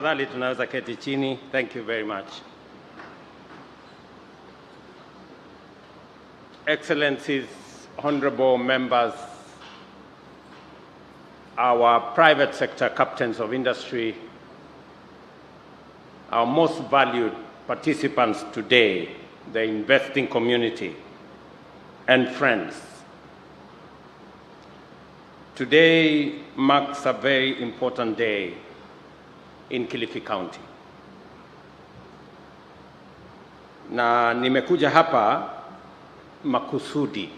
Tafadhali tunaweza keti chini. Thank you very much. Excellencies, honorable members, our private sector captains of industry, our most valued participants today, the investing community, and friends. Today marks a very important day in Kilifi County. Na nimekuja hapa makusudi.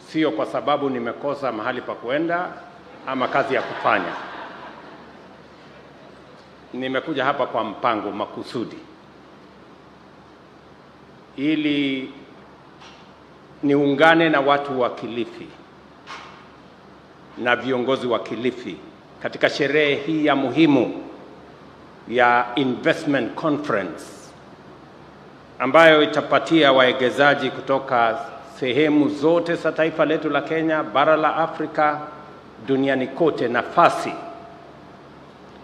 Sio kwa sababu nimekosa mahali pa kuenda ama kazi ya kufanya. Nimekuja hapa kwa mpango makusudi. Ili niungane na watu wa Kilifi na viongozi wa Kilifi katika sherehe hii ya muhimu ya investment conference ambayo itapatia waegezaji kutoka sehemu zote za taifa letu la Kenya, bara la Afrika, duniani kote nafasi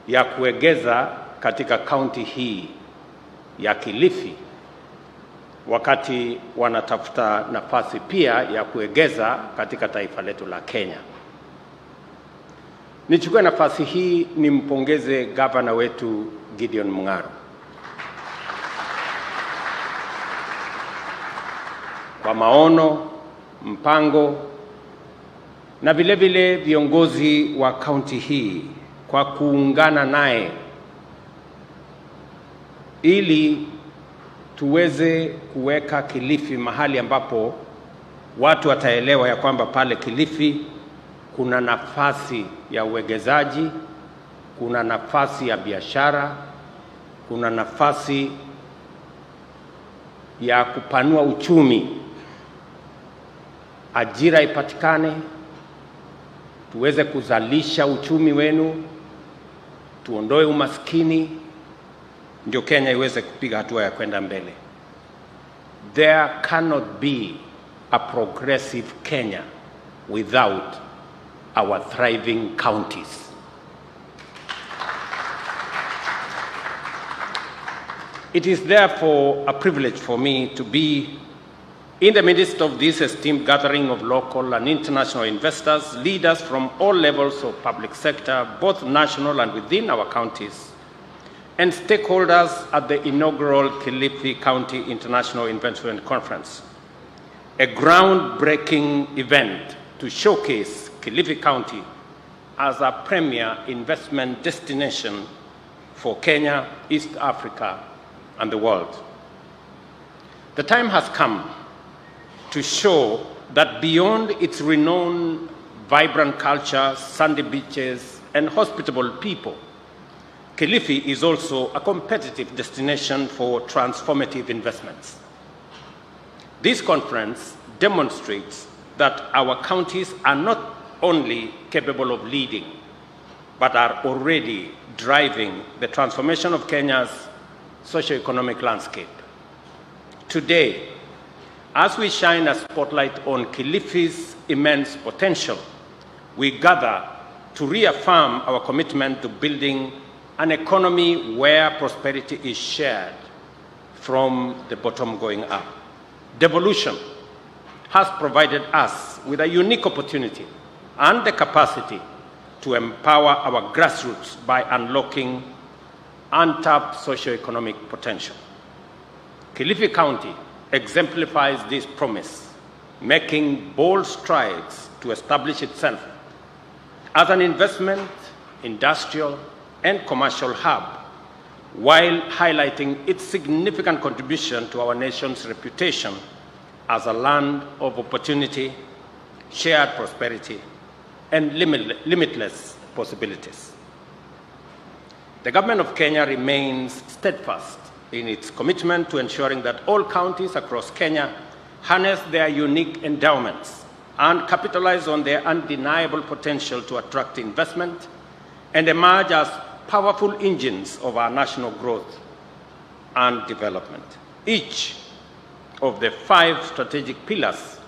ya kuegeza katika kaunti hii ya Kilifi, wakati wanatafuta nafasi pia ya kuegeza katika taifa letu la Kenya. Nichukue nafasi hii nimpongeze gavana wetu Gideon Mung'aro kwa maono, mpango na vile vile viongozi wa kaunti hii kwa kuungana naye ili tuweze kuweka Kilifi mahali ambapo watu wataelewa ya kwamba pale Kilifi kuna nafasi ya uwegezaji, kuna nafasi ya biashara, kuna nafasi ya kupanua uchumi, ajira ipatikane, tuweze kuzalisha uchumi wenu, tuondoe umaskini, ndio Kenya iweze kupiga hatua ya kwenda mbele. There cannot be a progressive Kenya without our thriving counties. It is therefore a privilege for me to be in the midst of this esteemed gathering of local and international investors, leaders from all levels of public sector, both national and within our counties, and stakeholders at the inaugural Kilifi County International Investment Conference, a groundbreaking event to showcase Kilifi County as a premier investment destination for Kenya, East Africa, and the world. The time has come to show that beyond its renowned, vibrant culture, sandy beaches, and hospitable people, Kilifi is also a competitive destination for transformative investments. This conference demonstrates that our counties are not only capable of leading, but are already driving the transformation of Kenya's socio-economic landscape. Today, as we shine a spotlight on Kilifi's immense potential, we gather to reaffirm our commitment to building an economy where prosperity is shared from the bottom going up. Devolution has provided us with a unique opportunity and the capacity to empower our grassroots by unlocking untapped socio-economic potential. Kilifi County exemplifies this promise, making bold strides to establish itself as an investment, industrial, and commercial hub, while highlighting its significant contribution to our nation's reputation as a land of opportunity, shared prosperity, and limitless possibilities. The government of Kenya remains steadfast in its commitment to ensuring that all counties across Kenya harness their unique endowments and capitalize on their undeniable potential to attract investment and emerge as powerful engines of our national growth and development. Each of the 5 strategic pillars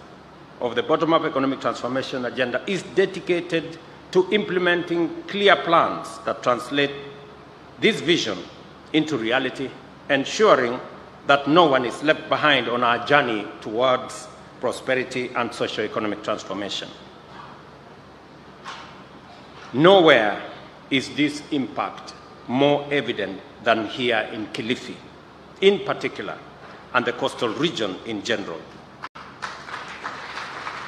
of the bottom-up economic transformation agenda is dedicated to implementing clear plans that translate this vision into reality, ensuring that no one is left behind on our journey towards prosperity and socio-economic transformation. Nowhere is this impact more evident than here in Kilifi, in particular, and the coastal region in general.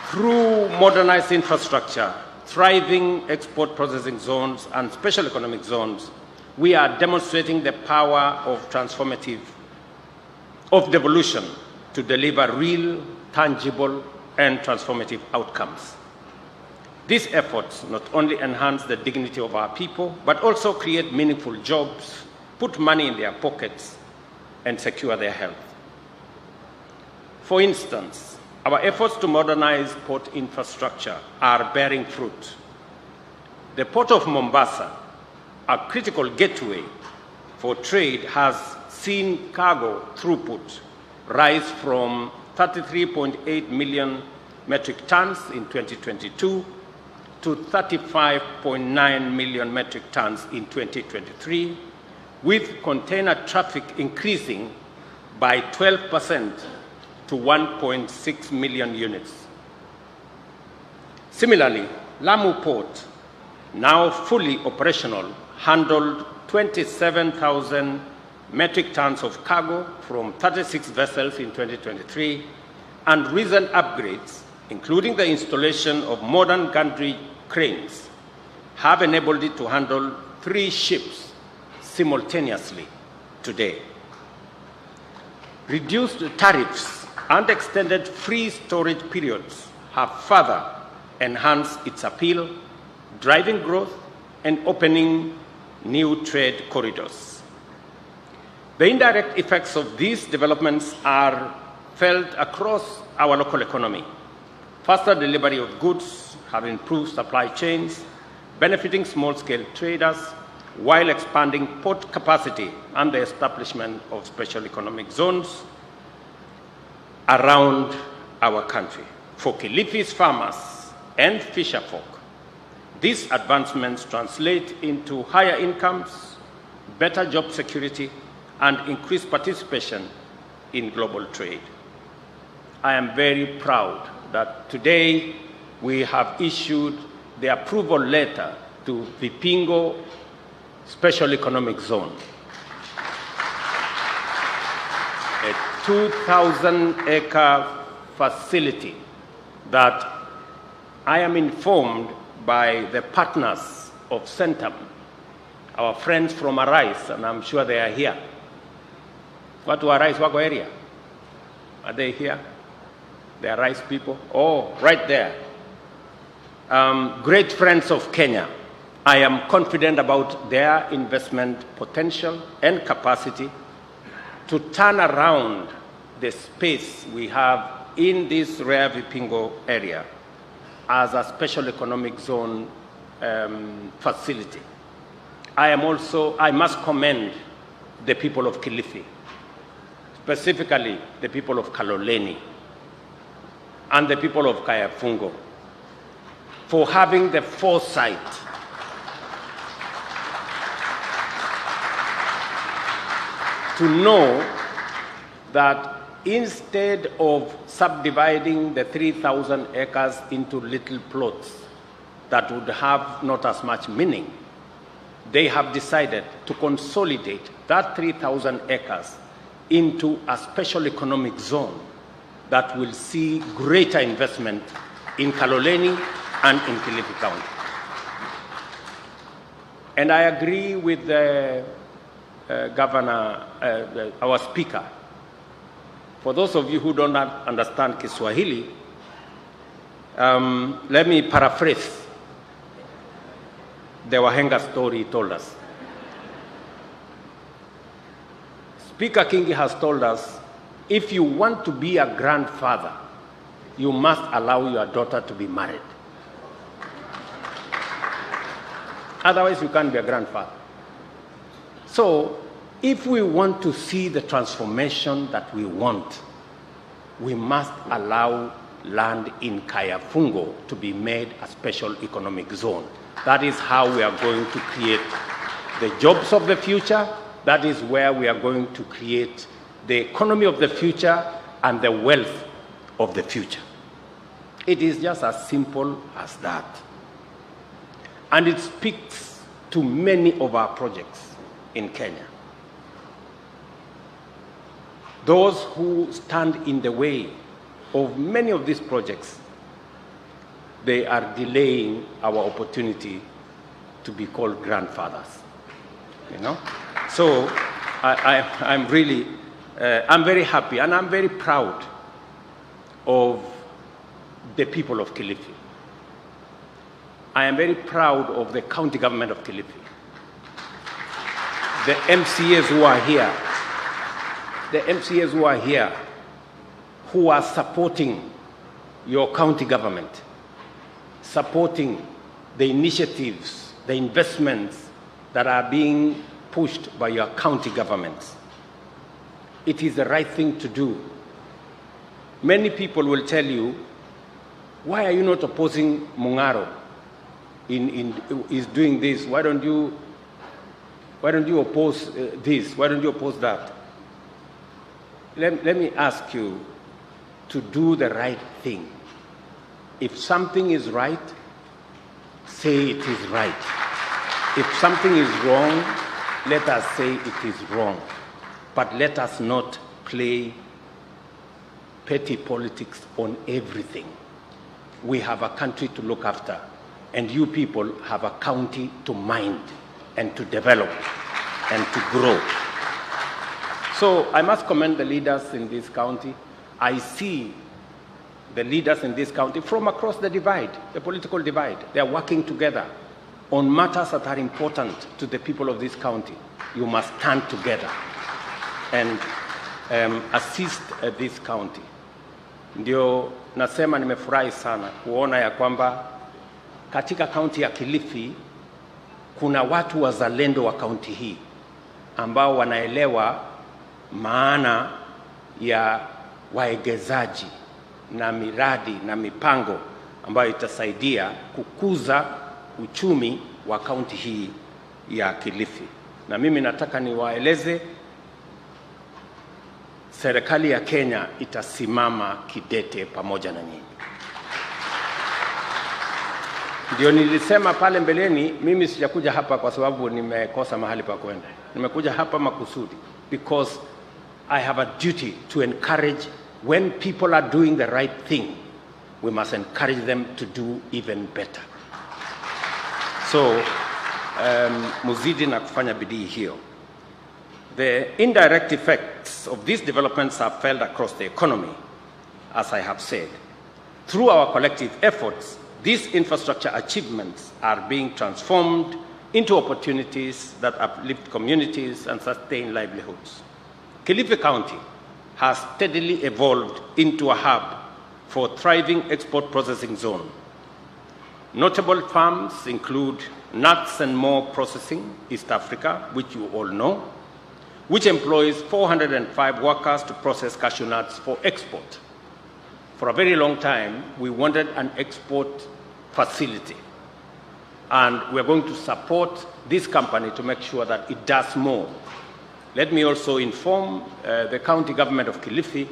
Through modernized infrastructure, thriving export processing zones, and special economic zones, we are demonstrating the power of devolution to deliver real, tangible, and transformative outcomes. These efforts not only enhance the dignity of our people, but also create meaningful jobs, put money in their pockets, and secure their health. For instance, our efforts to modernize port infrastructure are bearing fruit. The Port of Mombasa, a critical gateway for trade, has seen cargo throughput rise from 33.8 million metric tons in 2022 to 35.9 million metric tons in 2023, with container traffic increasing by 12% to 1.6 million units. Similarly, Lamu Port, now fully operational, handled 27,000 metric tons of cargo from 36 vessels in 2023, and recent upgrades, including the installation of modern gantry cranes, have enabled it to handle 3 ships simultaneously today. Reduced tariffs and extended free storage periods have further enhanced its appeal, driving growth and opening new trade corridors. The indirect effects of these developments are felt across our local economy. Faster delivery of goods have improved supply chains, benefiting small-scale traders, while expanding port capacity and the establishment of special economic zones around our country. For Kilifi's farmers and fisherfolk, these advancements translate into higher incomes, better job security, and increased participation in global trade. I am very proud that today we have issued the approval letter to Vipingo Special Economic Zone, a 2,000-acre facility that I am informed by the partners of Centum, our friends from Arise, and I'm sure they are here. Watu wa Arise wako area? Are they here? The Arise people? Oh, right there. Great friends of Kenya. I am confident about their investment potential and capacity to turn around the space we have in this rare Vipingo area as a special economic zone facility. I must commend the people of Kilifi, specifically the people of Kaloleni and the people of Kayafungo, for having the foresight to know that instead of subdividing the 3,000 acres into little plots that would have not as much meaning, they have decided to consolidate that 3,000 acres into a special economic zone that will see greater investment in Kaloleni and in Kilifi County. And I agree with the Governor, our Speaker. For those of you who don't understand Kiswahili, let me paraphrase the Wahenga story he told us. Speaker Kingi has told us, if you want to be a grandfather, you must allow your daughter to be married. Otherwise, you can't be a grandfather. So, if we want to see the transformation that we want, we must allow land in Kayafungo to be made a special economic zone. That is how we are going to create the jobs of the future. That is where we are going to create the economy of the future and the wealth of the future. It is just as simple as that. And it speaks to many of our projects in Kenya. Those who stand in the way of many of these projects, they are delaying our opportunity to be called grandfathers. You know? So I'm really, I'm very happy and I'm very proud of the people of Kilifi. I am very proud of the county government of Kilifi, the MCAs who are here, who are supporting your county government, supporting the initiatives, the investments that are being pushed by your county governments. It is the right thing to do. Many people will tell you, why are you not opposing Mungaro is doing this? Why don't you oppose this? Why don't you oppose that? Let me ask you to do the right thing. If something is right, say it is right. If something is wrong, let us say it is wrong. But let us not play petty politics on everything. We have a country to look after, and you people have a county to mind and to develop and to grow. So I must commend the leaders in this county. I see the leaders in this county from across the divide, the political divide. They are working together on matters that are important to the people of this county. You must stand together and assist this county. Ndio nasema nimefurahi sana kuona ya kwamba katika kaunti ya Kilifi kuna watu wazalendo wa kaunti hii ambao wanaelewa maana ya waegezaji na miradi na mipango ambayo itasaidia kukuza uchumi wa kaunti hii ya Kilifi. Na mimi nataka niwaeleze serikali ya Kenya itasimama kidete pamoja na nyinyi. Ndio nilisema pale mbeleni, mimi sijakuja hapa kwa sababu nimekosa mahali pa kwenda. Nimekuja hapa makusudi because I have a duty to encourage. When people are doing the right thing, we must encourage them to do even better. So, muzidi na kufanya bidii hiyo. The indirect effects of these developments are felt across the economy, as I have said. Through our collective efforts, these infrastructure achievements are being transformed into opportunities that uplift communities and sustain livelihoods. Kilifi County has steadily evolved into a hub for thriving export processing zone. Notable farms include Nuts and More Processing, East Africa, which you all know, which employs 405 workers to process cashew nuts for export. For a very long time, we wanted an export facility, and we're going to support this company to make sure that it does more. Let me also inform the county government of Kilifi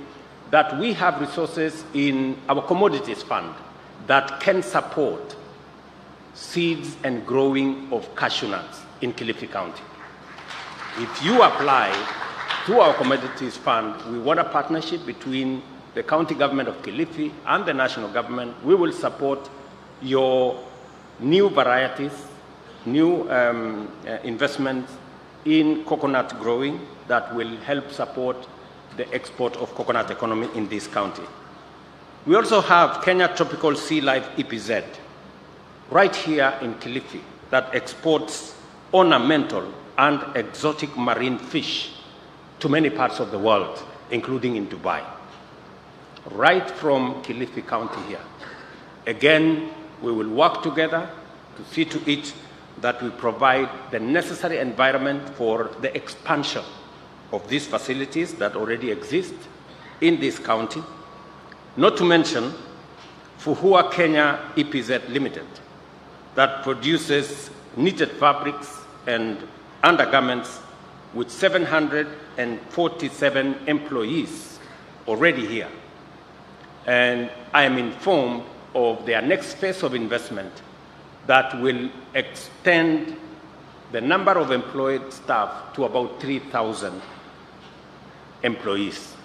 that we have resources in our commodities fund that can support seeds and growing of cashew nuts in Kilifi County. If you apply to our commodities fund, we want a partnership between the county government of Kilifi and the national government. We will support your new varieties, new investments in coconut growing that will help support the export of coconut economy in this county. We also have Kenya Tropical Sea Life EPZ right here in Kilifi that exports ornamental and exotic marine fish to many parts of the world, including in Dubai. Right from Kilifi County here. Again, we will work together to see to it that we provide the necessary environment for the expansion of these facilities that already exist in this county. Not to mention Fuhua Kenya EPZ Limited, that produces knitted fabrics and undergarments with 747 employees already here. And I am informed of their next phase of investment that will extend the number of employed staff to about 3,000 employees.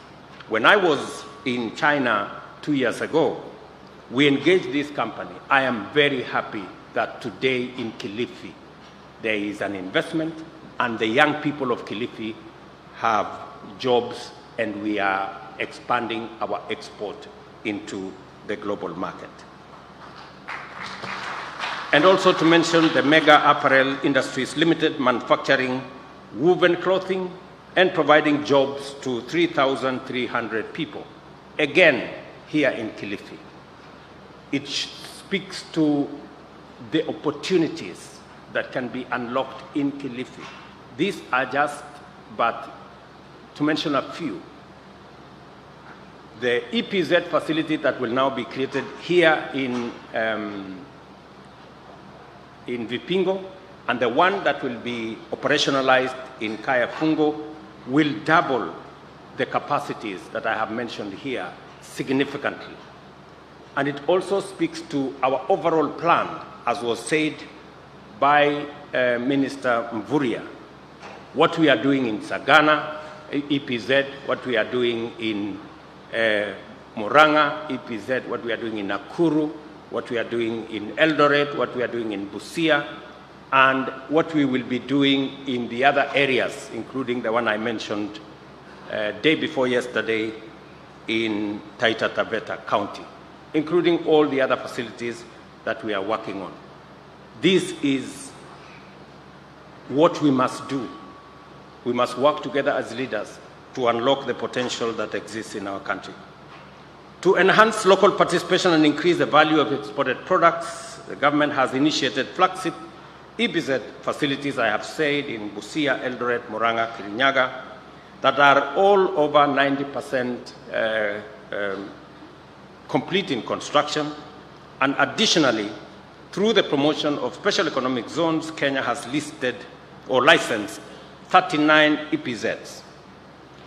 When I was in China 2 years ago, we engaged this company. I am very happy that today in Kilifi, there is an investment and the young people of Kilifi have jobs and we are expanding our export into the global market. And also to mention the Mega Apparel Industries Limited, manufacturing woven clothing and providing jobs to 3,300 people, again here in Kilifi. It speaks to the opportunities that can be unlocked in Kilifi. These are just, but to mention a few. The EPZ facility that will now be created here in Vipingo, and the one that will be operationalized in Kayafungo will double the capacities that I have mentioned here significantly. And it also speaks to our overall plan, as was said by Minister Mvurya, what we are doing in Sagana, EPZ, what we are doing in Muranga, EPZ, what we are doing in Nakuru, what we are doing in Eldoret, what we are doing in Busia, and what we will be doing in the other areas, including the one I mentioned day before yesterday in Taita Taveta County, including all the other facilities that we are working on. This is what we must do. We must work together as leaders to unlock the potential that exists in our country. To enhance local participation and increase the value of exported products, the government has initiated flagship EPZ facilities, I have said, in Busia, Eldoret, Muranga, Kirinyaga, that are all over 90% complete in construction. And additionally, through the promotion of special economic zones, Kenya has listed or licensed 39 EPZs,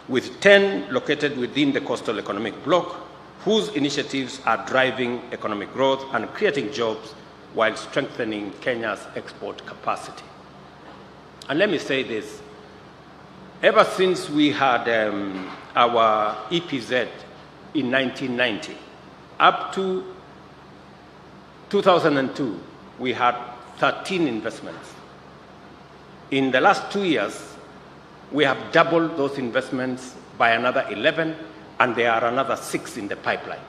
with 10 located within the coastal economic bloc, whose initiatives are driving economic growth and creating jobs while strengthening Kenya's export capacity. And let me say this, ever since we had our EPZ in 1990, up to 2002, we had 13 investments. In the last 2 years, we have doubled those investments by another 11, and there are another 6 in the pipeline.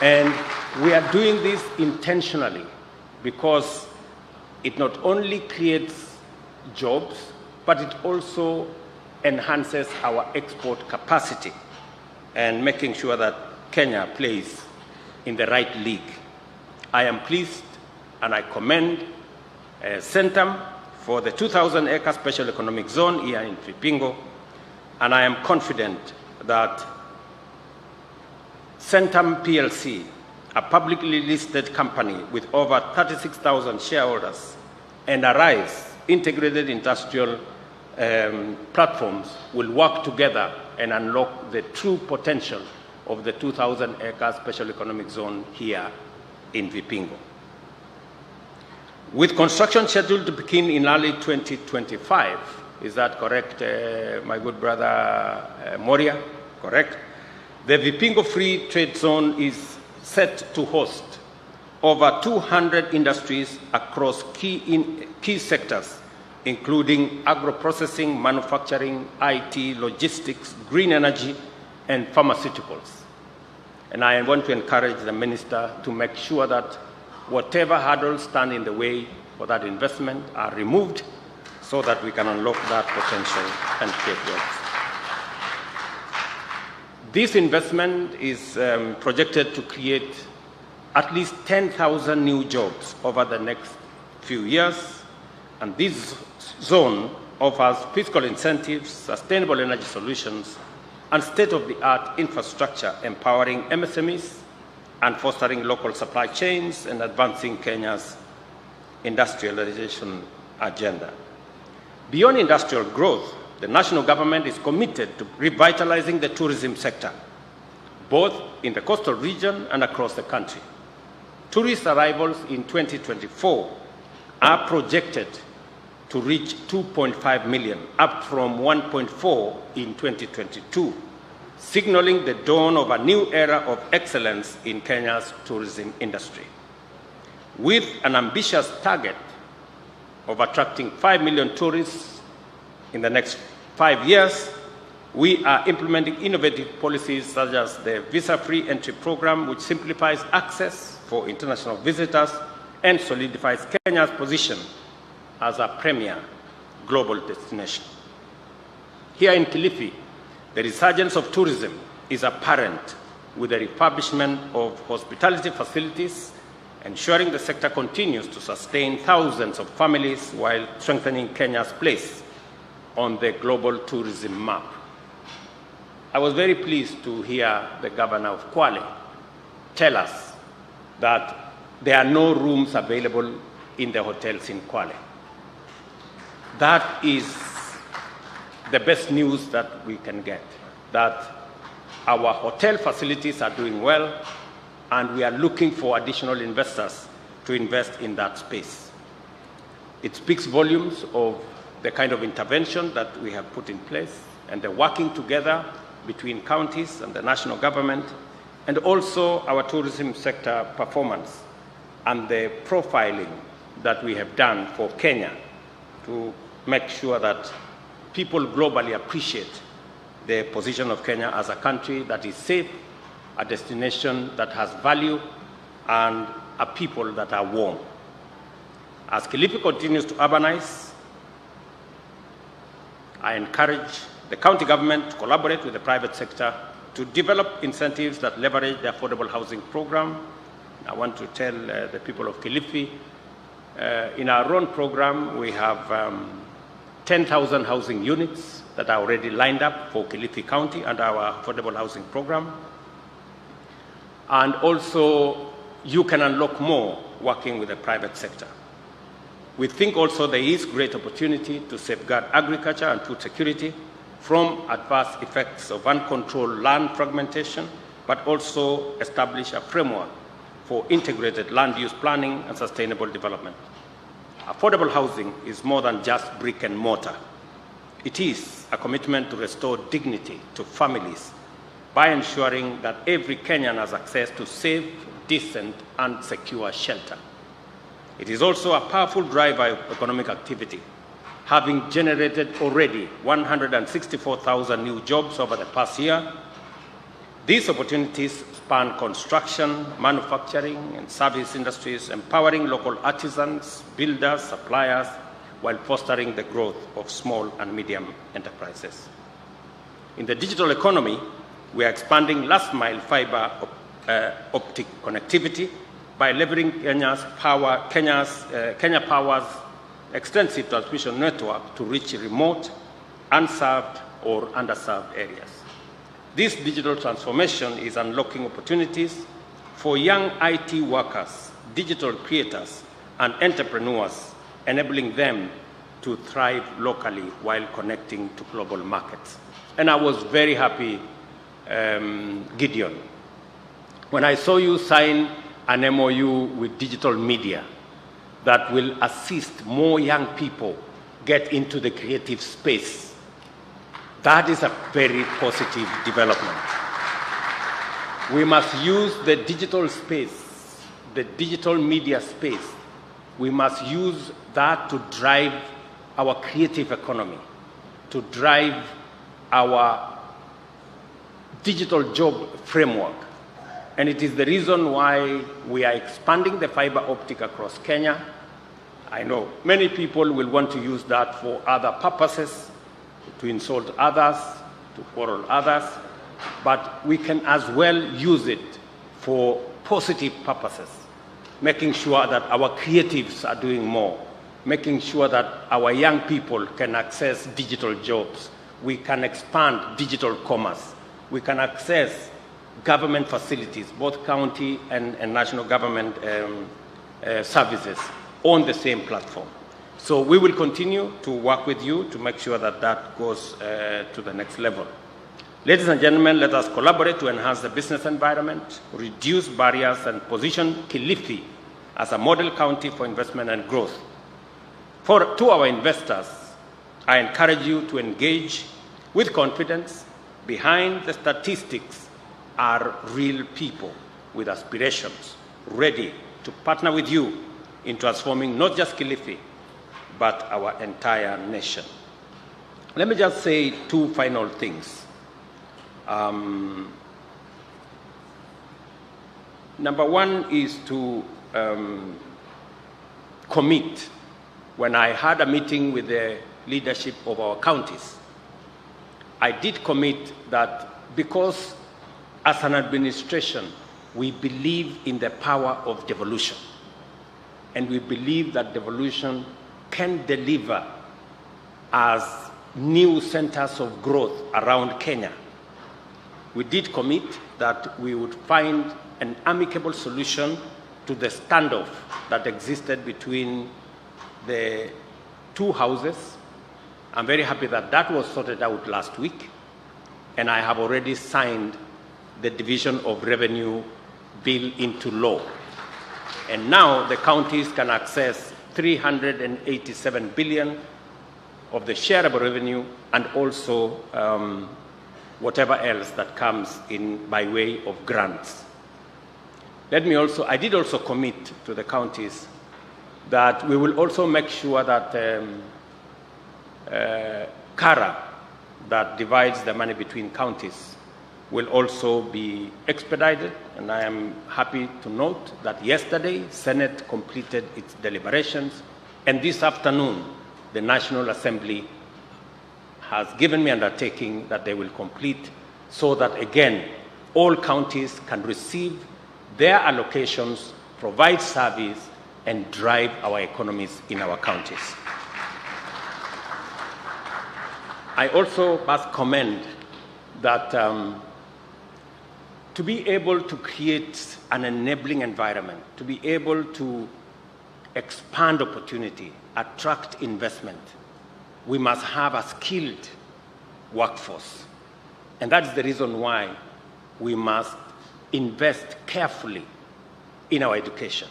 And we are doing this intentionally because it not only creates jobs, but it also enhances our export capacity and making sure that Kenya plays in the right league. I am pleased and I commend Centum for the 2,000-acre special economic zone here in Vipingo, and I am confident that Centum PLC, a publicly listed company with over 36,000 shareholders, and Arise integrated industrial platforms will work together and unlock the true potential of the 2,000-acre special economic zone here in Vipingo. With construction scheduled to begin in early 2025, is that correct, my good brother Moria? Correct? The Vipingo Free Trade Zone is set to host over 200 industries across key sectors, including agro-processing, manufacturing, IT, logistics, green energy, and pharmaceuticals. And I want to encourage the minister to make sure that whatever hurdles stand in the way for that investment are removed so that we can unlock that potential and create jobs. This investment is projected to create at least 10,000 new jobs over the next few years, and this zone offers fiscal incentives, sustainable energy solutions, and state-of-the-art infrastructure empowering MSMEs, and fostering local supply chains and advancing Kenya's industrialization agenda. Beyond industrial growth, the national government is committed to revitalizing the tourism sector, both in the coastal region and across the country. Tourist arrivals in 2024 are projected to reach 2.5 million, up from 1.4 in 2022, signaling the dawn of a new era of excellence in Kenya's tourism industry. With an ambitious target of attracting 5 million tourists in the next 5 years, we are implementing innovative policies such as the visa-free entry program, which simplifies access for international visitors and solidifies Kenya's position as a premier global destination. Here in Kilifi, the resurgence of tourism is apparent with the refurbishment of hospitality facilities, ensuring the sector continues to sustain thousands of families while strengthening Kenya's place on the global tourism map. I was very pleased to hear the governor of Kwale tell us that there are no rooms available in the hotels in Kwale. That is the best news that we can get, that our hotel facilities are doing well, and we are looking for additional investors to invest in that space. It speaks volumes of the kind of intervention that we have put in place and the working together between counties and the national government, and also our tourism sector performance and the profiling that we have done for Kenya to make sure that people globally appreciate the position of Kenya as a country that is safe, a destination that has value, and a people that are warm. As Kilifi continues to urbanize, I encourage the county government to collaborate with the private sector to develop incentives that leverage the affordable housing program. I want to tell the people of Kilifi, in our own program, we have 10,000 housing units that are already lined up for Kilifi County and our affordable housing program. And also, you can unlock more working with the private sector. We think also there is great opportunity to safeguard agriculture and food security from adverse effects of uncontrolled land fragmentation, but also establish a framework for integrated land use planning and sustainable development. Affordable housing is more than just brick and mortar. It is a commitment to restore dignity to families by ensuring that every Kenyan has access to safe, decent, and secure shelter. It is also a powerful driver of economic activity, having generated already 164,000 new jobs over the past year. These opportunities span construction, manufacturing, and service industries, empowering local artisans, builders, suppliers, while fostering the growth of small and medium enterprises. In the digital economy, we are expanding last-mile fiber optic connectivity by leveraging Kenya Power's extensive transmission network to reach remote, unserved, or underserved areas. This digital transformation is unlocking opportunities for young IT workers, digital creators, and entrepreneurs, enabling them to thrive locally while connecting to global markets. And I was very happy, Gideon, when I saw you sign an MOU with digital media that will assist more young people get into the creative space. That is a very positive development. We must use the digital space, the digital media space. We must use that to drive our creative economy, to drive our digital job framework. And it is the reason why we are expanding the fiber optic across Kenya. I know many people will want to use that for other purposes, to insult others, to quarrel others, but we can as well use it for positive purposes, making sure that our creatives are doing more, making sure that our young people can access digital jobs. We can expand digital commerce. We can access government facilities, both county and national government services, on the same platform. So we will continue to work with you to make sure that that goes to the next level. Ladies and gentlemen, let us collaborate to enhance the business environment, reduce barriers, and position Kilifi as a model county for investment and growth. To our investors, I encourage you to engage with confidence. Behind the statistics are real people with aspirations, ready to partner with you in transforming not just Kilifi, but our entire nation. Let me just say two final things. Number one is to commit. When I had a meeting with the leadership of our counties, I did commit that because as an administration, we believe in the power of devolution. And we believe that devolution can deliver as new centers of growth around Kenya. We did commit that we would find an amicable solution to the standoff that existed between the two houses. I'm very happy that that was sorted out last week, and I have already signed the Division of Revenue bill into law. And now the counties can access 387 billion of the shareable revenue, and also whatever else that comes in by way of grants. I did also commit to the counties that we will also make sure that CARA, that divides the money between counties, will also be expedited. And I am happy to note that yesterday, Senate completed its deliberations, and this afternoon, the National Assembly has given me undertaking that they will complete, so that, again, all counties can receive their allocations, provide service, and drive our economies in our counties. I also must commend that to be able to create an enabling environment, to be able to expand opportunity, attract investment, we must have a skilled workforce. And that is the reason why we must invest carefully in our education.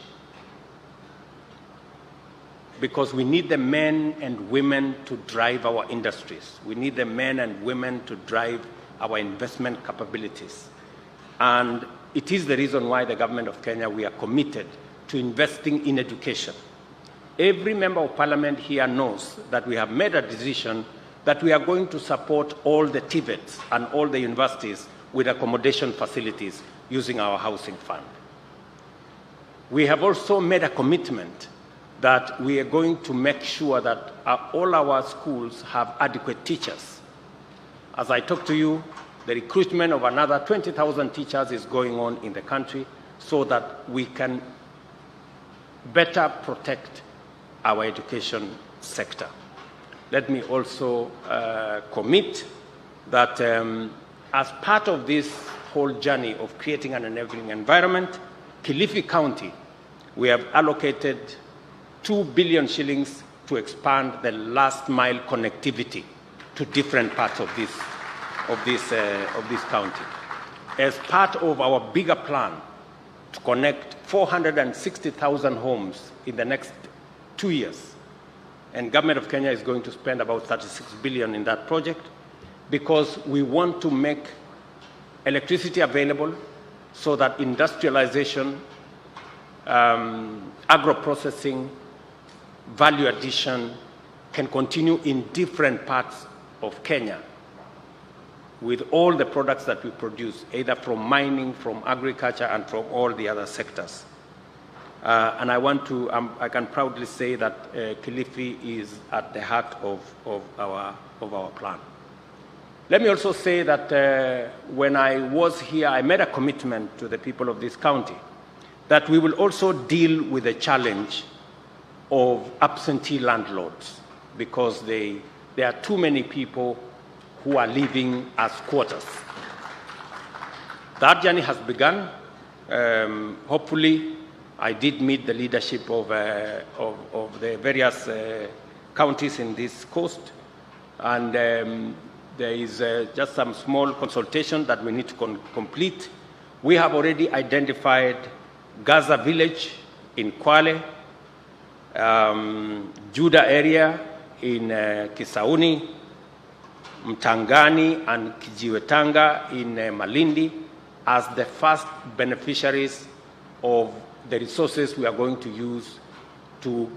Because we need the men and women to drive our industries. We need the men and women to drive our investment capabilities. And it is the reason why the government of Kenya, we are committed to investing in education. Every member of parliament here knows that we have made a decision that we are going to support all the TVETs and all the universities with accommodation facilities using our housing fund. We have also made a commitment that we are going to make sure that all our schools have adequate teachers. As I talk to you, the recruitment of another 20,000 teachers is going on in the country so that we can better protect our education sector. Let me also commit that as part of this whole journey of creating an enabling environment, Kilifi County, we have allocated 2 billion shillings to expand the last mile connectivity to different parts of this county. As part of our bigger plan to connect 460,000 homes in the next 2 years, and government of Kenya is going to spend about 36 billion in that project, because we want to make electricity available so that industrialization, agro-processing, value addition can continue in different parts of Kenya with all the products that we produce, either from mining, from agriculture, and from all the other sectors. And I can proudly say that Kilifi is at the heart of our plan. Let me also say that when I was here, I made a commitment to the people of this county that we will also deal with the challenge of absentee landlords, because there are too many people who are living as squatters. That journey has begun. Hopefully, I did meet the leadership of the various counties in this coast, and there is just some small consultation that we need to complete. We have already identified Gaza village in Kwale, Juda area in Kisauni, Mtangani and Kijiwetanga in Malindi as the first beneficiaries of the resources we are going to use to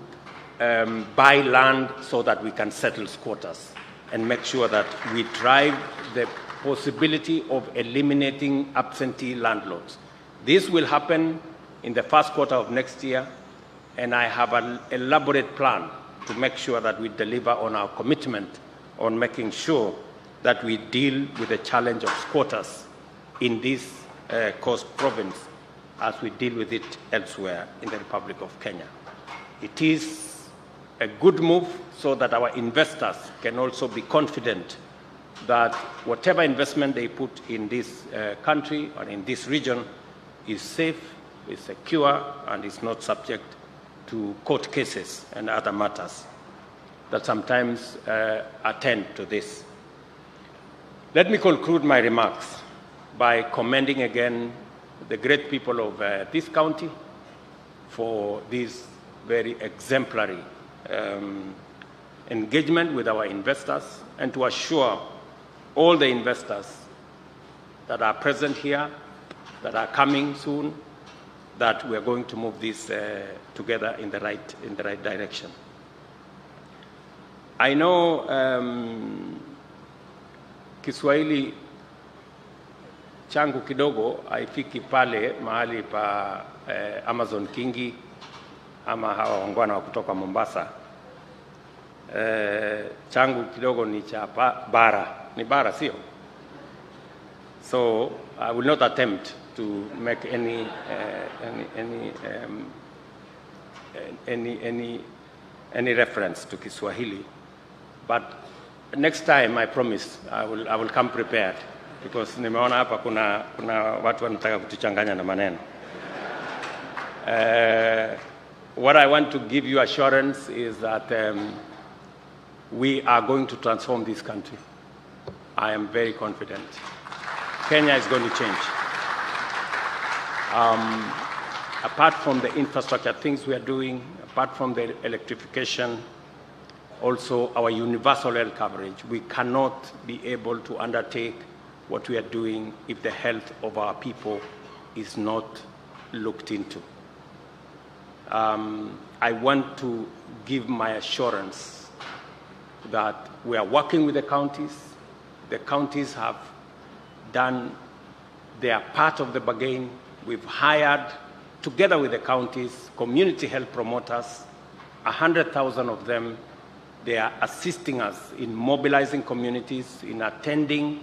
buy land so that we can settle squatters and make sure that we drive the possibility of eliminating absentee landlords. This will happen in the first quarter of next year, and I have an elaborate plan to make sure that we deliver on our commitment on making sure that we deal with the challenge of squatters in this coast province as we deal with it elsewhere in the Republic of Kenya. It is a good move so that our investors can also be confident that whatever investment they put in this country or in this region is safe, is secure, and is not subject to court cases and other matters that sometimes attend to this. Let me conclude my remarks by commending again the great people of this county for this very exemplary engagement with our investors, and to assure all the investors that are present here, that are coming soon, that we are going to move this together in the right direction. I know Kiswahili changu kidogo haifiki pale mahali pa Amazon Kingi ama hawa wangwana wa kutoka Mombasa. Changu kidogo ni cha bara, ni bara sio? So I will not attempt to make any reference to Kiswahili, but next time I promise I will come prepared, because nimeona hapa kuna watu wanataka kutuchanganya na maneno. What I want to give you assurance is that we are going to transform this country. I am very confident. Kenya is going to change. Apart from the infrastructure things we are doing, apart from the electrification, also our universal health coverage, we cannot be able to undertake what we are doing if the health of our people is not looked into. I want to give my assurance that we are working with the counties. The counties have done their part of the bargain. We've hired, together with the counties, community health promoters, 100,000 of them. They are assisting us in mobilizing communities, in attending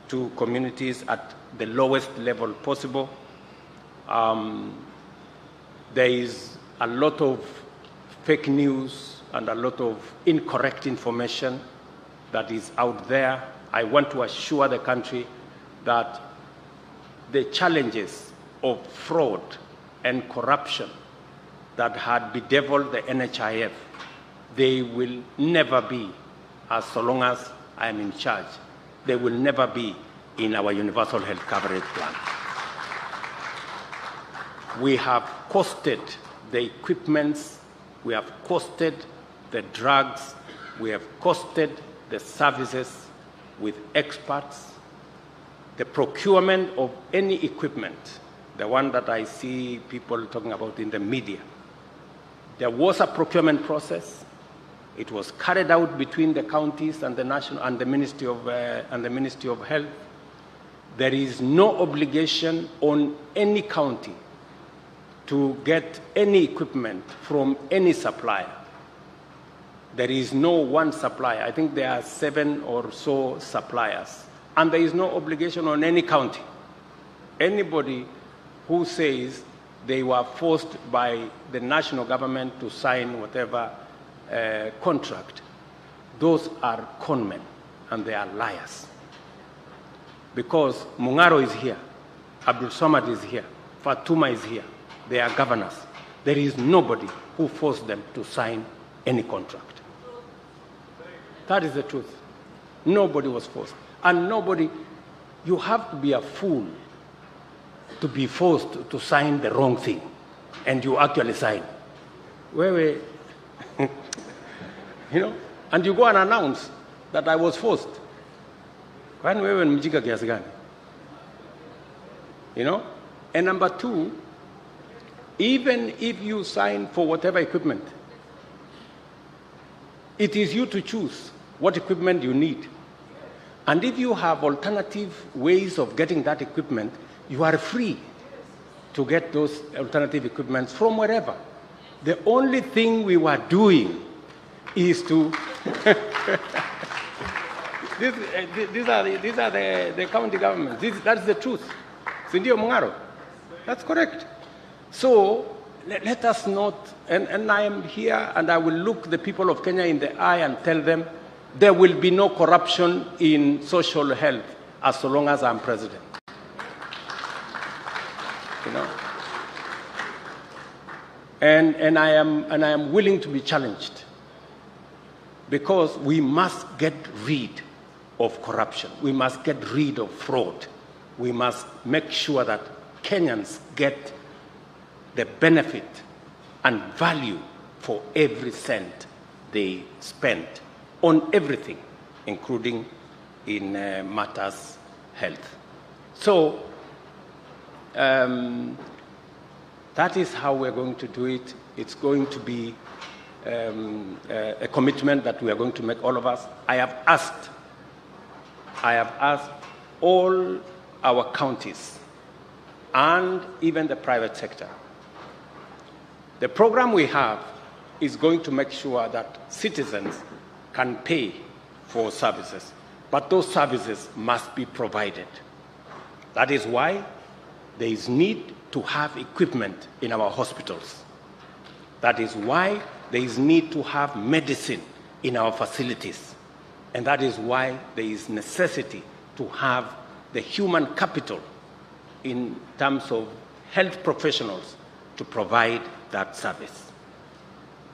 to communities at the lowest level possible. There is a lot of fake news and a lot of incorrect information that is out there. I want to assure the country that the challenges of fraud and corruption that had bedeviled the NHIF, they will never be, as so long as I am in charge, they will never be in our universal health coverage plan. We have costed the equipments, we have costed the drugs, we have costed the services with experts. The procurement of any equipment, the one that I see people talking about in the media, there was a procurement process. It was carried out between the counties and the national and the Ministry of Health. There is no obligation on any county to get any equipment from any supplier. There is no one supplier. I think there are 7 or so suppliers. And there is no obligation on any county. Anybody who says they were forced by the national government to sign whatever contract, those are conmen and they are liars. Because Mungaro is here. Abdul Samad is here. Fatuma is here. They are governors. There is nobody who forced them to sign any contract. That is the truth. Nobody was forced. And nobody, you have to be a fool to be forced to sign the wrong thing. And you actually sign. You know, and you go and announce that I was forced. You know? And number two, even if you sign for whatever equipment, it is you to choose what equipment you need. And if you have alternative ways of getting that equipment, you are free to get those alternative equipments from wherever. The only thing we were doing is to... these are the county governments. That's the truth. Sindio Mungaro. That's correct. So let us not, and I am here and I will look the people of Kenya in the eye and tell them there will be no corruption in social health as long as I'm president. You know? And I am willing to be challenged because we must get rid of corruption. We must get rid of fraud. We must make sure that Kenyans get the benefit and value for every cent they spend on everything, including in matters health. So that is how we're going to do it. It's going to be a commitment that we are going to make, all of us. I have asked all our counties and even the private sector. The program we have is going to make sure that citizens can pay for services, but those services must be provided. That is why there is need to have equipment in our hospitals. That is why there is need to have medicine in our facilities. And that is why there is necessity to have the human capital in terms of health professionals to provide that service.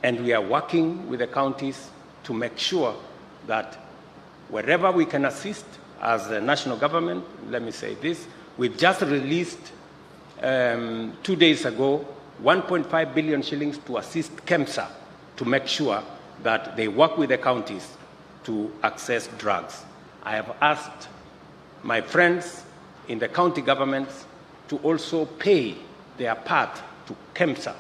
And we are working with the counties to make sure that wherever we can assist as the national government, let me say this, we've just released 2 days ago 1.5 billion shillings to assist KEMSA to make sure that they work with the counties to access drugs. I have asked my friends in the county governments to also pay their part to KEMSA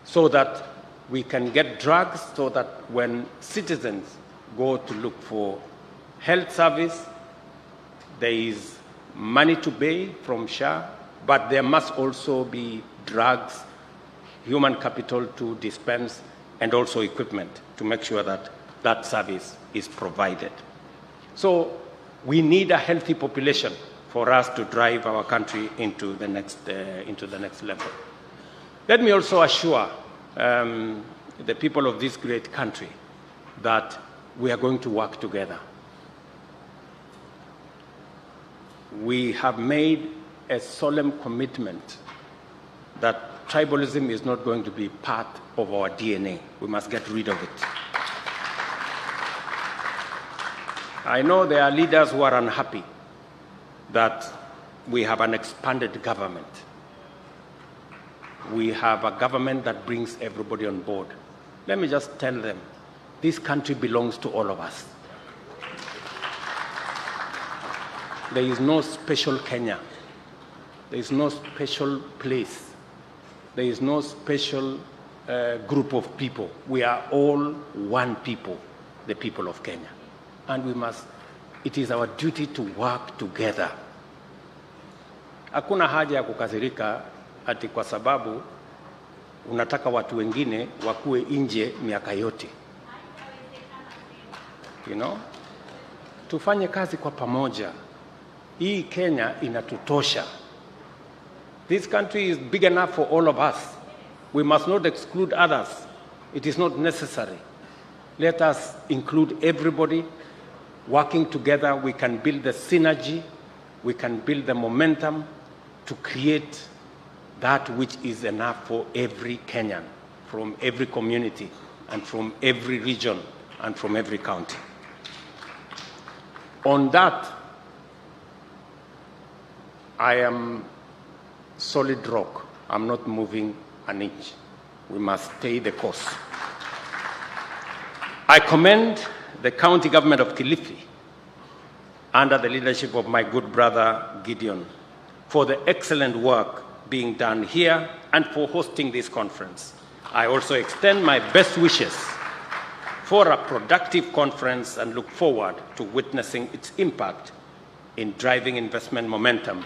so that we can get drugs, so that when citizens go to look for health service, there is money to pay from SHA, but there must also be drugs, human capital to dispense, and also equipment to make sure that that service is provided. So we need a healthy population for us to drive our country into the next level. Let me also assure the people of this great country that we are going to work together. We have made a solemn commitment that tribalism is not going to be part of our DNA. We must get rid of it. I know there are leaders who are unhappy that we have an expanded government. We have a government that brings everybody on board. Let me just tell them, this country belongs to all of us. There is no special Kenya. There is no special place. There is no special group of people. We are all one people, the people of Kenya. And we must, it is our duty to work together. Hakuna haja ya kukasirika ati kwa sababu unataka watu wengine wakue nje miaka yote. You know? Tufanye kazi kwa pamoja. Hii Kenya inatutosha. This country is big enough for all of us. We must not exclude others. It is not necessary. Let us include everybody. Working together, we can build the synergy, we can build the momentum to create that which is enough for every Kenyan, from every community and from every region and from every county. On that, I am solid rock. I'm not moving an inch. We must stay the course. I commend the county government of Kilifi, under the leadership of my good brother Gideon, for the excellent work being done here and for hosting this conference. I also extend my best wishes for a productive conference and look forward to witnessing its impact in driving investment momentum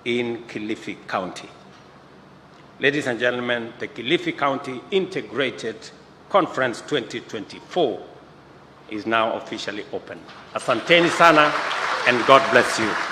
in Kilifi County. Ladies and gentlemen, the Kilifi County Integrated Conference 2024 is now officially open. Asanteni sana, and God bless you.